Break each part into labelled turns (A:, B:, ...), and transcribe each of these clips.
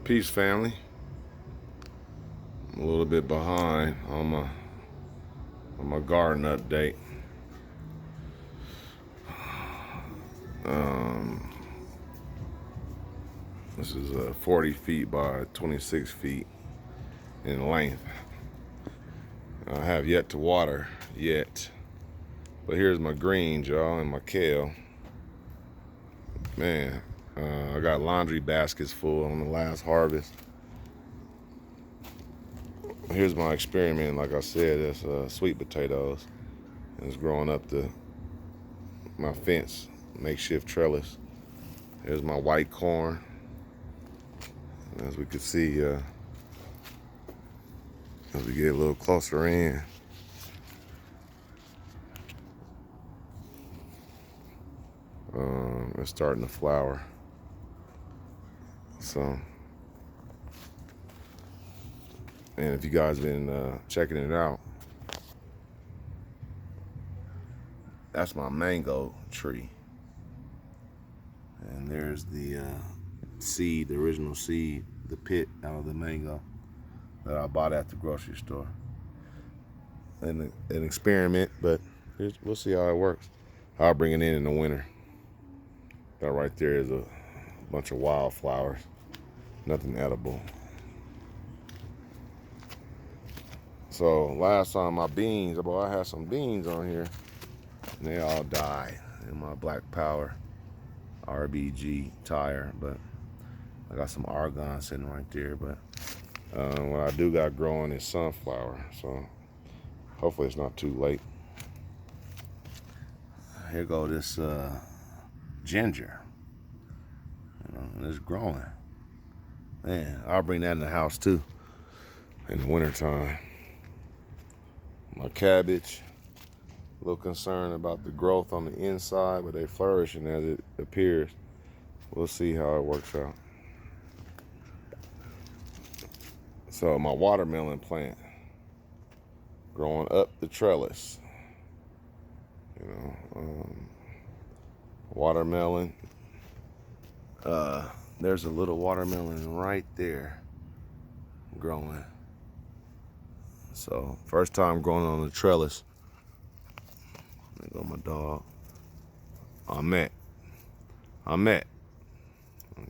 A: Peace, family. I'm a little bit behind on my garden update. This is 40 feet by 26 feet in length. I have yet to water yet, but here's my greens, y'all, and my kale. Man, I got laundry baskets full on the last harvest. Here's my experiment. Like I said, it's sweet potatoes. It's growing up my fence, makeshift trellis. Here's my white corn. As we can see, as we get a little closer in, it's starting to flower. So, and if you guys been checking it out, that's my mango tree. And there's the seed, the original seed, the pit out of the mango that I bought at the grocery store. And an experiment, but we'll see how it works. I'll bring it in the winter. That right there is a bunch of wildflowers, nothing edible. So last time my beans, I had some beans on here, and they all died in my Black Power RBG tire, but I got some argon sitting right there. But what I do got growing is sunflower, so hopefully it's not too late. Here go this ginger, and it's growing. Man, I'll bring that in the house too in the wintertime. My cabbage, a little concerned about the growth on the inside, but they flourishing as it appears. We'll see how it works out. So my watermelon plant, growing up the trellis. Watermelon. There's a little watermelon right there growing. So first time growing on the trellis. There go my dog. Ahmet. I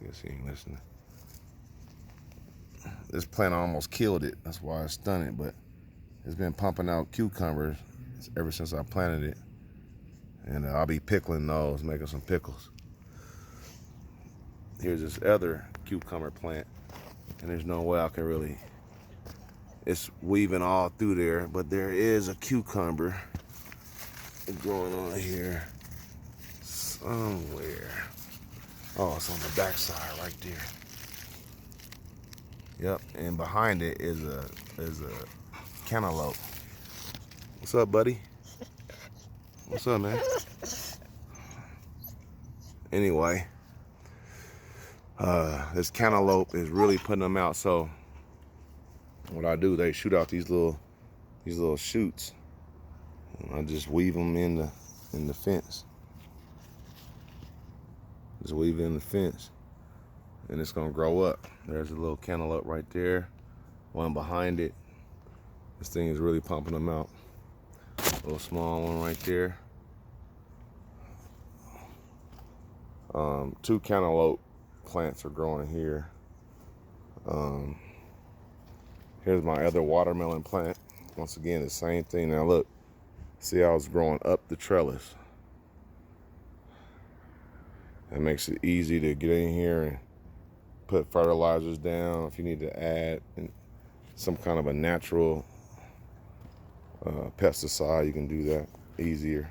A: guess he ain't listening. This plant almost killed it. That's why I stunned it, but it's been pumping out cucumbers ever since I planted it. And I'll be pickling those, making some pickles. Here's this other cucumber plant, and there's no way I can really, it's weaving all through there, but there is a cucumber growing on here somewhere. Oh, it's on the back side right there. Yep, and behind it is a cantaloupe. What's up, buddy? What's up, man? Anyway, this cantaloupe is really putting them out. So what I do, they shoot out these little shoots, and I just weave them in the fence. Just weave it in the fence, and it's gonna grow up. There's a little cantaloupe right there, one behind it. This thing is really pumping them out. A little small one right there. Two cantaloupe plants are growing here. Here's my other watermelon plant. Once again, the same thing. Now look, see how it's growing up the trellis. That makes it easy to get in here and put fertilizers down. If you need to add some kind of a natural pesticide, you can do that easier.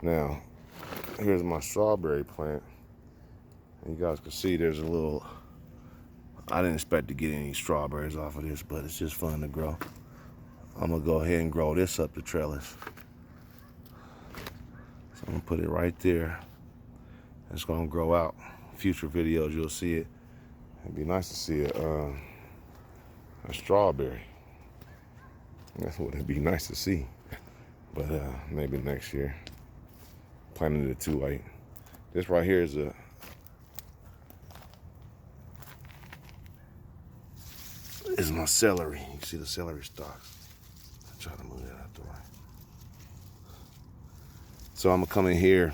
A: Now, here's my strawberry plant. And you guys can see there's a little, I didn't expect to get any strawberries off of this, but it's just fun to grow. I'm gonna go ahead and grow this up the trellis. So I'm gonna put it right there. It's gonna grow out. Future videos, you'll see it. It'd be nice to see a strawberry. That's what it'd be nice to see. But maybe next year. Planted it too late. This right here is is my celery. You can see the celery stalks. I'll try to move that out the way. So I'm gonna come in here.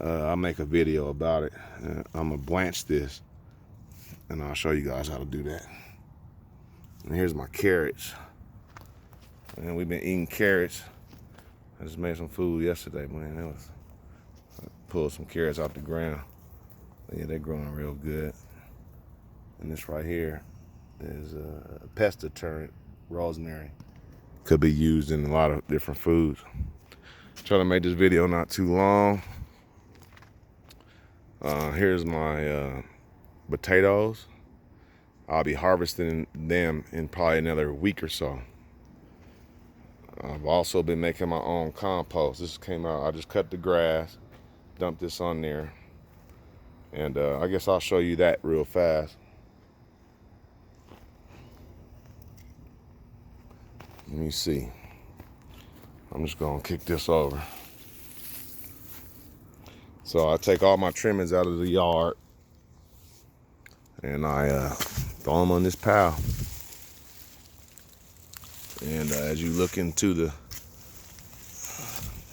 A: I'll make a video about it. I'm gonna blanch this, and I'll show you guys how to do that. And here's my carrots. And we've been eating carrots. I just made some food yesterday, man. I pulled some carrots out the ground. Yeah, they're growing real good. And this right here is a pest deterrent, rosemary. Could be used in a lot of different foods. Trying to make this video not too long. Here's my potatoes. I'll be harvesting them in probably another week or so. I've also been making my own compost. This came out, I just cut the grass, dumped this on there. And I guess I'll show you that real fast. Let me see. I'm just gonna kick this over. So I take all my trimmings out of the yard and I throw them on this pile. And as you look into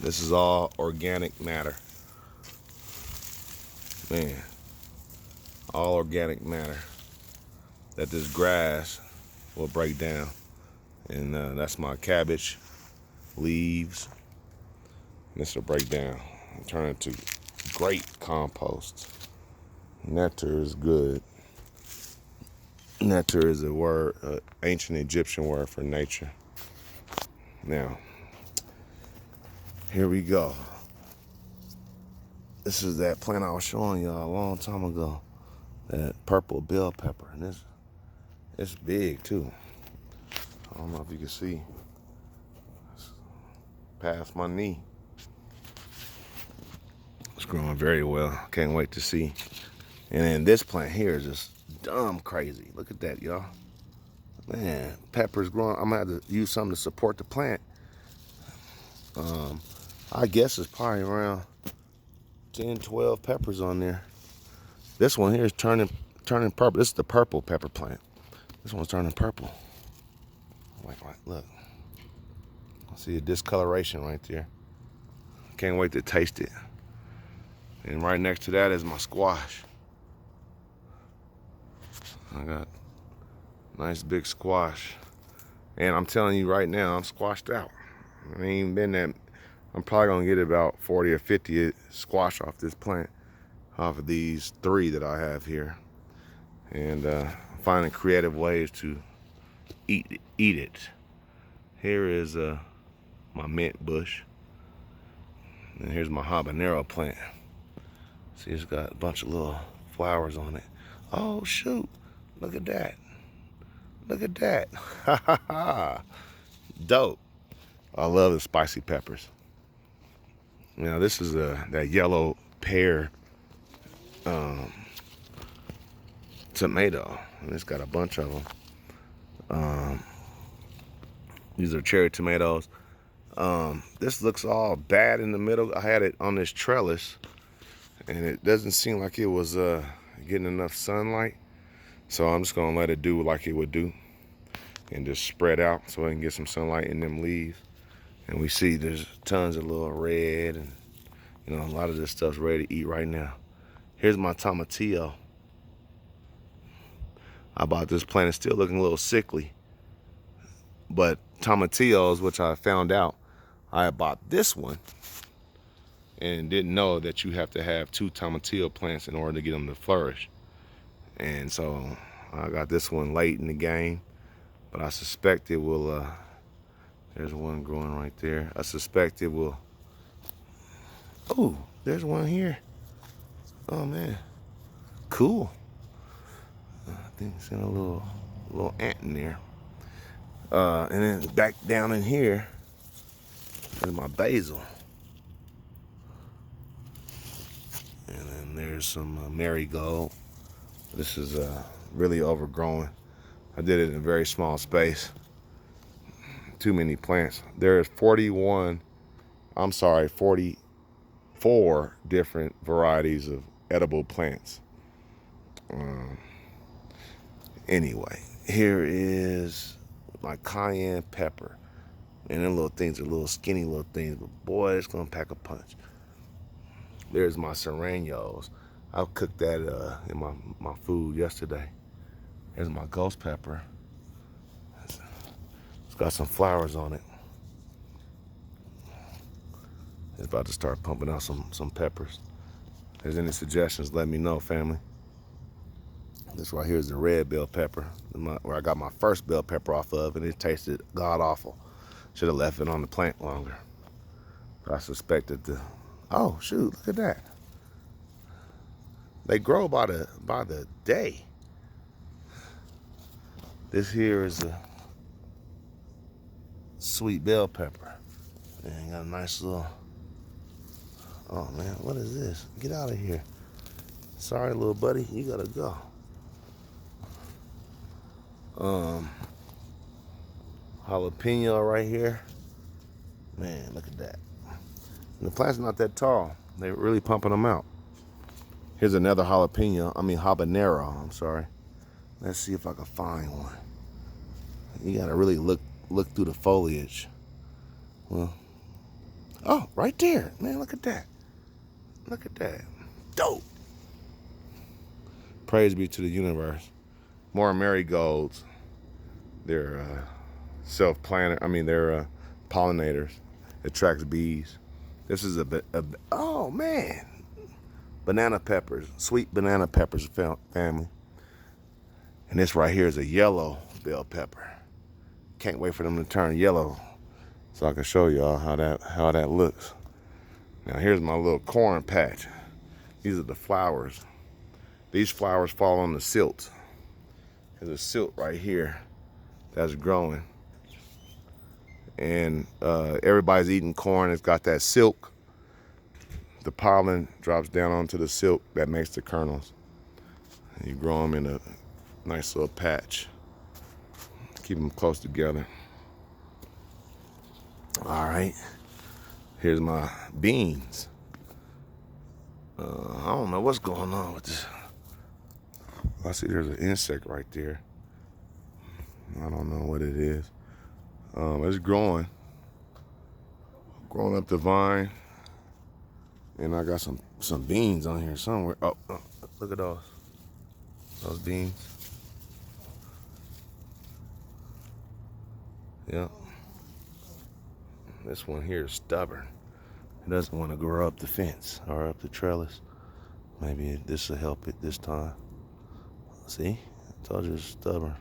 A: this is all organic matter. Man, all organic matter that this grass will break down. And that's my cabbage leaves. This will break down and turn into great compost. Nectar is good. Nectar is a word, ancient Egyptian word for nature. Now, here we go. This is that plant I was showing y'all a long time ago. That purple bell pepper. And it's big too. I don't know if you can see. It's past my knee. It's growing very well. Can't wait to see. And then this plant here is just dumb crazy. Look at that, y'all. Man, pepper's growing. I'm gonna have to use something to support the plant. I guess it's probably around 10, 12 peppers on there. This one here is turning purple. This is the purple pepper plant. This one's turning purple. Look. I see a discoloration right there. Can't wait to taste it. And right next to that is my squash. I got nice big squash. And I'm telling you right now, I'm squashed out. I ain't even been that. I'm probably gonna get about 40 or 50 squash off this plant, off of these 3 that I have here. And finding creative ways to eat it. Here is my mint bush. And here's my habanero plant. See, it's got a bunch of little flowers on it. Oh shoot, look at that. Look at that. Ha ha ha. Dope. I love the spicy peppers. Now this is that yellow pear tomato. And it's got a bunch of them. These are cherry tomatoes. This looks all bad in the middle. I had it on this trellis and it doesn't seem like it was getting enough sunlight. So I'm just gonna let it do like it would do and just spread out so I can get some sunlight in them leaves. And we see there's tons of little red and you know, a lot of this stuff's ready to eat right now. Here's my tomatillo. I bought this plant. It's still looking a little sickly. But tomatillos, which I found out, I bought this one and didn't know that you have to have 2 tomatillo plants in order to get them to flourish. And so I got this one late in the game, but I suspect it will, there's one growing right there. I suspect it will, oh, there's one here. Oh man, cool. I think it's in a little ant in there. And then back down in here is my basil. And then there's some marigold. This is really overgrown. I did it in a very small space. Too many plants. There's 44 different varieties of edible plants. Anyway, Here is my cayenne pepper. And them little things are little skinny little things, but boy, it's gonna pack a punch. There's my serranos. I cooked that in my food yesterday. There's my ghost pepper. It's got some flowers on it. It's about to start pumping out some peppers. If there's any suggestions, let me know, family. This right here is the red bell pepper, where I got my first bell pepper off of, and it tasted god awful. Should have left it on the plant longer. But I suspected oh shoot, look at that. They grow by the day. This here is a sweet bell pepper. And got a nice little, oh man, what is this? Get out of here. Sorry, little buddy, you gotta go. Jalapeno right here. Man, look at that. And the plant's not that tall. They're really pumping them out. Here's another habanero, I'm sorry. Let's see if I can find one. You gotta really look through the foliage. Well, oh, right there. Man, look at that. Look at that. Dope. Praise be to the universe. More marigolds. They're they're pollinators. Attracts bees. This is oh man. Banana peppers. Sweet banana peppers, family. And this right here is a yellow bell pepper. Can't wait for them to turn yellow so I can show y'all how that looks. Now here's my little corn patch. These are the flowers. These flowers fall on the silt. There's a silt right here that's growing. And everybody's eating corn. It's got that silk. The pollen drops down onto the silk that makes the kernels. And you grow them in a nice little patch. Keep them close together. All right. Here's my beans. I don't know what's going on with this. I see there's an insect right there. I don't know what it is. It's growing up the vine. And I got some beans on here somewhere. Oh, look at those beans. Yeah. This one here is stubborn. It doesn't want to grow up the fence or up the trellis. Maybe this will help it this time. See? I told you it's stubborn.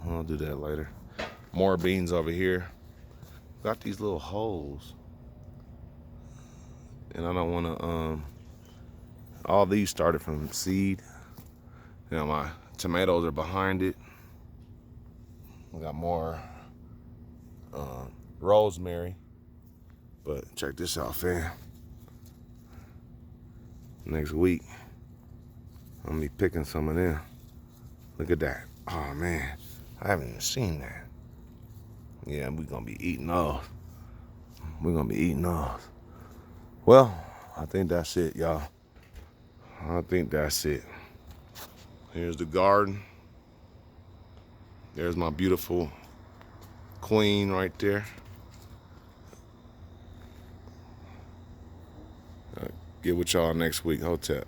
A: I'll do that later. More beans over here. Got these little holes. And I don't want to, all these started from seed. You know, my tomatoes are behind it. We got more rosemary. But check this out, fam. Next week, I'm gonna be picking some of them. Look at that. Oh man, I haven't even seen that. Yeah, we're gonna be eating those. Well, I think that's it, y'all. I think that's it. Here's the garden. There's my beautiful queen right there. Get with y'all next week. Hotep.